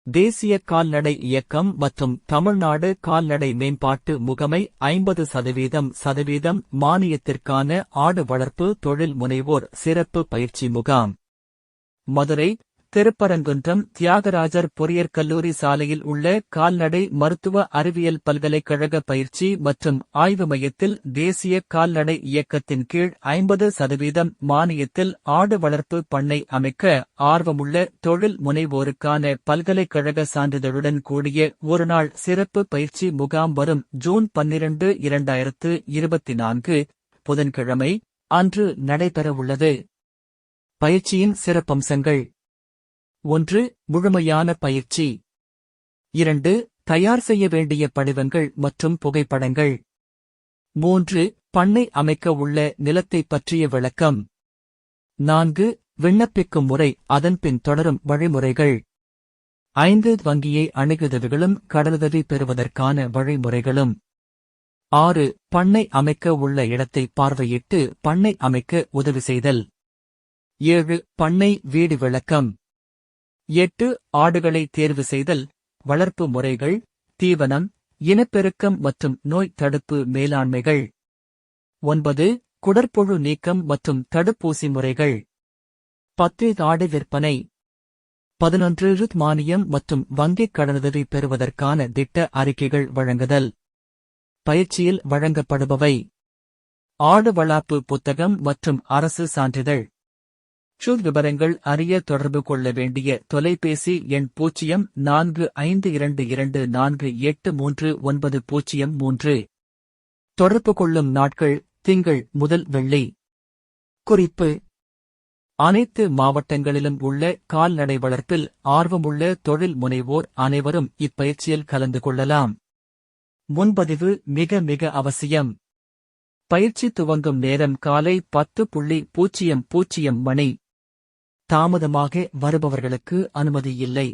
தேசிய கால்நடை இயக்கம் மற்றும் தமிழ்நாடு கால்நடை மேம்பாட்டு முகமை 50% மானியத்திற்கான ஆடு வளர்ப்பு தொழில் முனைவோர் சிறப்பு பயிற்சி முகாம். மதுரை திருப்பரங்குன்றம் தியாகராஜர் பொறியியற் கல்லூரி சாலையில் உள்ள கால்நடை மருத்துவ அறிவியல் பல்கலைக்கழக பயிற்சி மற்றும் ஆய்வு மையத்தில் தேசிய கால்நடை இயக்கத்தின் கீழ் 50% மானியத்தில் ஆடு வளர்ப்பு பண்ணை அமைக்க ஆர்வமுள்ள தொழில் முனைவோருக்கான பல்கலைக்கழக சான்றிதழுடன் கூடிய ஒருநாள் சிறப்பு பயிற்சி முகாம் வரும் ஜூன் 12, 2024 புதன்கிழமை அன்று நடைபெறவுள்ளது. பயிற்சியின் சிறப்பம்சங்கள்: 1. முழுமையான பயிற்சி. 2. தயார் செய்ய வேண்டிய படிவங்கள் மற்றும் புகைப்படங்கள். 3. பண்ணை அமைக்க உள்ள நிலத்தைப் பற்றிய விளக்கம். 4. விண்ணப்பிக்கும் முறை, அதன்பின் தொடரும் வழிமுறைகள். 5. வங்கியை அணுகுதவிகளும் கடனுதவி பெறுவதற்கான வழிமுறைகளும். 6. பண்ணை அமைக்க உள்ள இடத்தை பார்வையிட்டு பண்ணை அமைக்க உதவி செய்தல். 7. பண்ணை வீடு விளக்கம். 8. ஆடுகளை தேர்வு செய்தல், வளர்ப்பு முறைகள், தீவனம், இனப்பெருக்கம் மற்றும் நோய் தடுப்பு மேலாண்மைகள். 9. குடற்புழு நீக்கம் மற்றும் தடுப்பூசி முறைகள். 10. ஆடு விற்பனை. 11. மானியம் மற்றும் வங்கிக் கடனுதவி பெறுவதற்கான திட்ட அறிக்கைகள் வழங்குதல். பயிற்சியில் வழங்கப்படுபவை: ஆடு வளர்ப்பு புத்தகம் மற்றும் அரசு சான்றிதழ். விவரங்கள் அறிய தொடர்பு கொள்ள வேண்டிய தொலைபேசி எண் 0452248390. தொடர்பு கொள்ளும் நாட்கள் திங்கள் முதல் வெள்ளி. குறிப்பு: அனைத்து மாவட்டங்களிலும் உள்ள கால்நடை வளர்ப்பில் ஆர்வமுள்ள தொழில் முனைவோர் அனைவரும் இப்பயிற்சியில் கலந்து கொள்ளலாம். முன்பதிவு மிக மிக அவசியம். பயிற்சி துவங்கும் நேரம் காலை 10:00 மணி. தாமதமாக வருபவர்களுக்கு அனுமதி இல்லை.